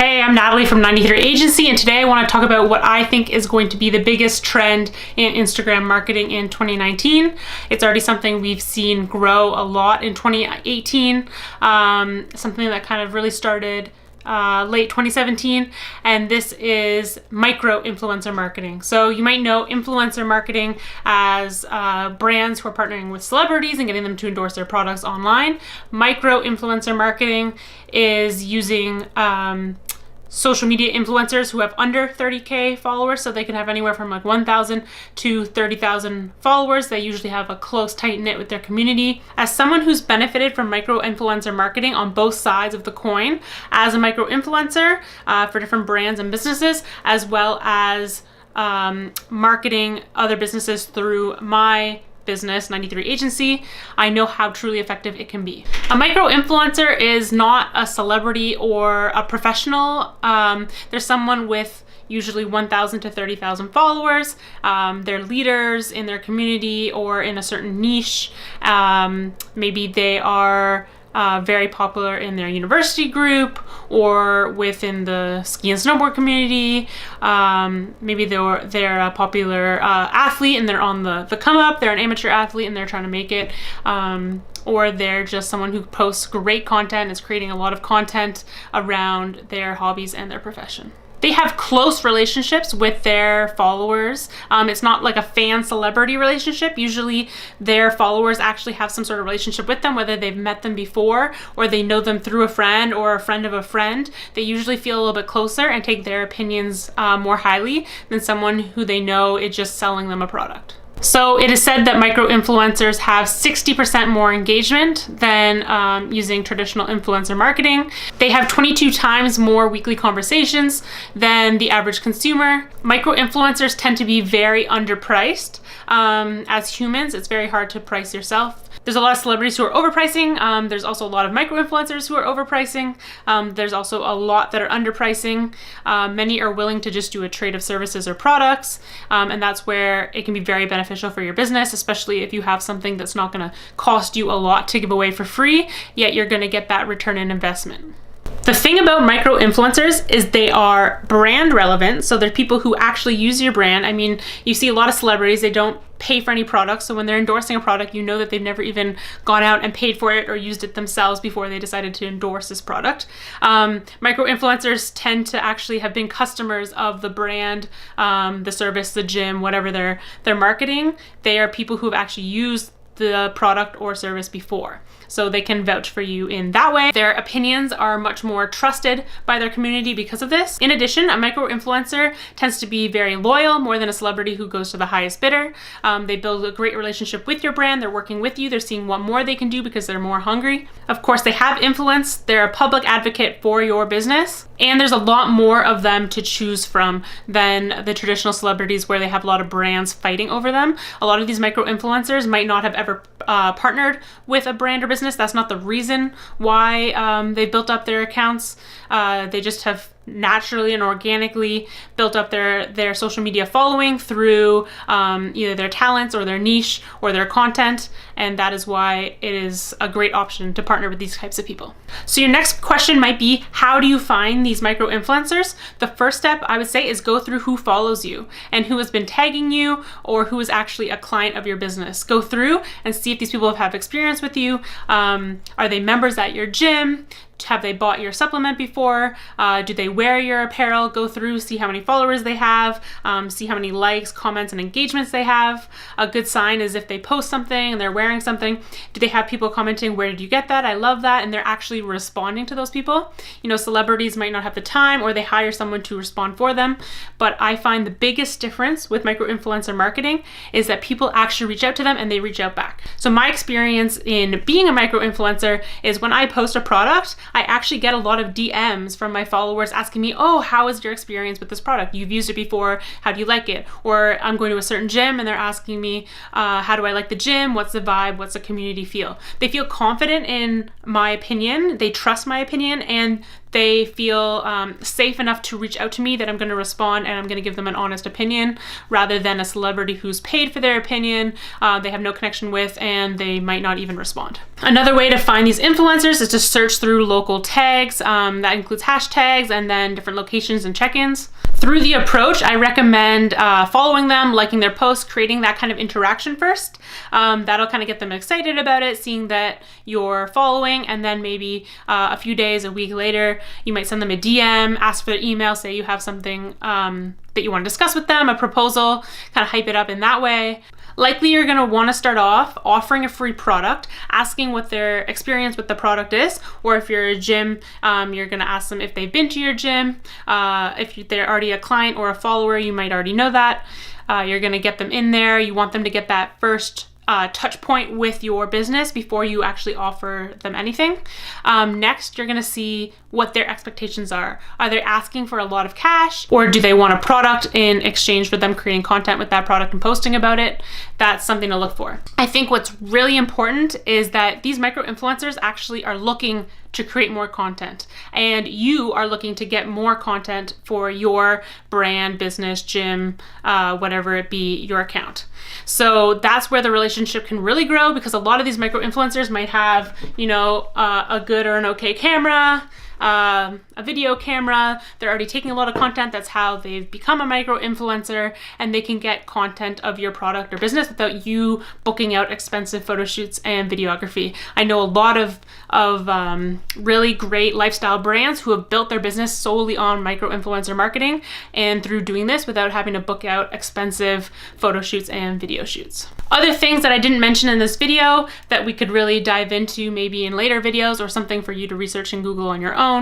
Hey, I'm Natalie from 93 Agency, and today I want to talk about what I think is going to be the biggest trend in Instagram marketing in 2019. It's already something we've seen grow a lot in 2018, something that kind of really started late 2017, and this is micro influencer marketing. So you might know influencer marketing as brands who are partnering with celebrities and getting them to endorse their products online. Micro influencer marketing is using social media influencers who have under 30K followers, so they can have anywhere from like 1,000 to 30,000 followers. They usually have a close, tight knit with their community. As someone who's benefited from micro influencer marketing on both sides of the coin, as a micro influencer for different brands and businesses, as well as marketing other businesses through my business, 93 Agency, I know how truly effective it can be. A micro influencer is not a celebrity or a professional. There's someone with usually 1,000 to 30,000 followers. They're leaders in their community or in a certain niche. Maybe they are very popular in their university group or within the ski and snowboard community. Maybe they're a popular athlete and they're on the come up. They're an amateur athlete and they're trying to make it. Or they're just someone who posts great content, is creating a lot of content around their hobbies and their profession. They have close relationships with their followers. It's not like a fan celebrity relationship. Usually their followers actually have some sort of relationship with them, whether they've met them before or they know them through a friend or a friend of a friend. They usually feel a little bit closer and take their opinions more highly than someone who they know is just selling them a product. So it is said that micro influencers have 60% more engagement than using traditional influencer marketing. They have 22 times more weekly conversations than the average consumer. Micro influencers tend to be very underpriced. As humans, it's very hard to price yourself. There's a lot of celebrities who are overpricing. There's also a lot of micro influencers who are overpricing. There's also a lot that are underpricing. Many are willing to just do a trade of services or products. And that's where it can be very beneficial for your business, especially if you have something that's not going to cost you a lot to give away for free, yet you're going to get that return in investment. The thing about micro influencers is they are brand relevant. So they're people who actually use your brand. I mean, you see a lot of celebrities, they don't pay for any products. So when they're endorsing a product, you know that they've never even gone out and paid for it or used it themselves before they decided to endorse this product. Micro influencers tend to actually have been customers of the brand, the service, the gym, whatever they're marketing. They are people who have actually used the product or service before. So they can vouch for you in that way. Their opinions are much more trusted by their community because of this. In addition, a micro influencer tends to be very loyal, more than a celebrity who goes to the highest bidder. They build a great relationship with your brand. They're working with you. They're seeing what more they can do because they're more hungry. Of course, they have influence. They're a public advocate for your business. And there's a lot more of them to choose from than the traditional celebrities where they have a lot of brands fighting over them. A lot of these micro influencers might not have ever partnered with a brand or business. That's not the reason why they built up their accounts. They just have naturally and organically built up their social media following through either their talents or their niche or their content, and that is why it is a great option to partner with these types of people. So your next question might be, how do you find these micro influencers? The first step I would say is go through who follows you and who has been tagging you or who is actually a client of your business. Go through and see if these people have experience with you. Are they members at your gym? Have they bought your supplement before? Do they wear your apparel? Go through, see how many followers they have, see how many likes, comments, and engagements they have. A good sign is if they post something and they're wearing something, do they have people commenting, where did you get that? I love that. And they're actually responding to those people. You know, celebrities might not have the time or they hire someone to respond for them. But I find the biggest difference with micro influencer marketing is that people actually reach out to them and they reach out back. So my experience in being a micro influencer is when I post a product, I actually get a lot of DMs from my followers asking me, oh, how is your experience with this product? You've used it before, how do you like it? Or I'm going to a certain gym and they're asking me, how do I like the gym? What's the vibe? What's the community feel? They feel confident in my opinion, they trust my opinion, and they feel safe enough to reach out to me that I'm going to respond and I'm going to give them an honest opinion, rather than a celebrity who's paid for their opinion, they have no connection with, and they might not even respond. Another way to find these influencers is to search through local tags. That includes hashtags and then different locations and check-ins. Through the approach, I recommend following them, liking their posts, creating that kind of interaction first. That'll kind of get them excited about it, seeing that you're following, and then maybe a few days, a week later, you might send them a DM, ask for their email, say you have something that you want to discuss with them, a proposal, kind of hype it up in that way. Likely you're going to want to start off offering a free product, asking what their experience with the product is, or if you're a gym, you're going to ask them if they've been to your gym. If they're already a client or a follower, you might already know that. You're going to get them in there. You want them to get that first touch point with your business before you actually offer them anything. Next, you're going to see what their expectations are. Are they asking for a lot of cash, or do they want a product in exchange for them creating content with that product and posting about it? That's something to look for. I think what's really important is that these micro influencers actually are looking to create more content, and you are looking to get more content for your brand, business, gym, whatever it be, your account. So that's where the relationship can really grow, because a lot of these micro influencers might have, a good or an okay camera, a video camera. They're already taking a lot of content. That's how they've become a micro influencer, and they can get content of your product or business without you booking out expensive photo shoots and videography. I know a lot of really great lifestyle brands who have built their business solely on micro influencer marketing, and through doing this without having to book out expensive photo shoots and video shoots. Other things that I didn't mention in this video that we could really dive into maybe in later videos, or something for you to research and Google on your own,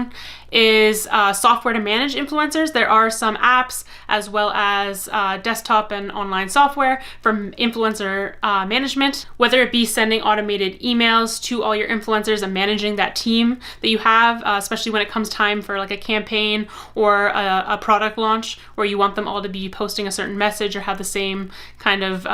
is software to manage influencers. There are some apps as well as desktop and online software for influencer management, whether it be sending automated emails to all your influencers and managing that team that you have, especially when it comes time for like a campaign or a product launch where you want them all to be posting a certain message or have the same kind of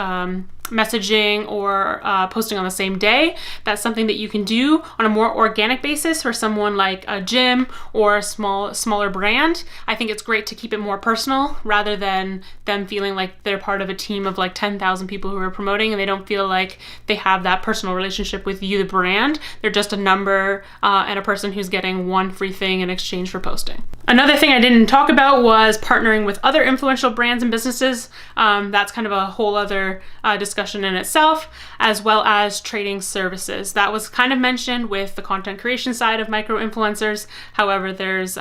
messaging or posting on the same day. That's something that you can do on a more organic basis for someone like a gym or a smaller brand. I think it's great to keep it more personal rather than them feeling like they're part of a team of like 10,000 people who are promoting, and they don't feel like they have that personal relationship with you, the brand. They're just a number and a person who's getting one free thing in exchange for posting. Another thing I didn't talk about was partnering with other influential brands and businesses. That's kind of a whole other discussion in itself, as well as trading services. That was kind of mentioned with the content creation side of micro influencers. However, there's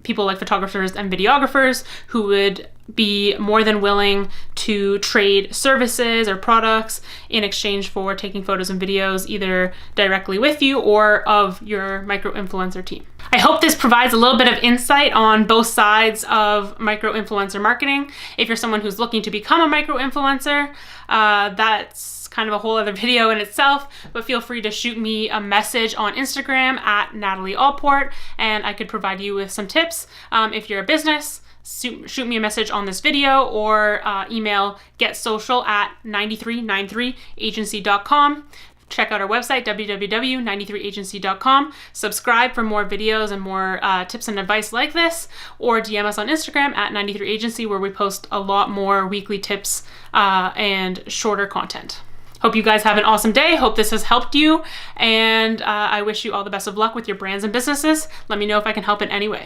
people like photographers and videographers who would be more than willing to trade services or products in exchange for taking photos and videos either directly with you or of your micro influencer team. I hope this provides a little bit of insight on both sides of micro influencer marketing. If you're someone who's looking to become a micro influencer, that's kind of a whole other video in itself, but feel free to shoot me a message on Instagram at Natalie Allport, and I could provide you with some tips. If you're a business, shoot me a message on this video, or email getsocial@9393agency.com. Check out our website, www.93agency.com. Subscribe for more videos and more tips and advice like this, or DM us on Instagram at 93agency, where we post a lot more weekly tips and shorter content. Hope you guys have an awesome day. Hope this has helped you, and I wish you all the best of luck with your brands and businesses. Let me know if I can help in any way.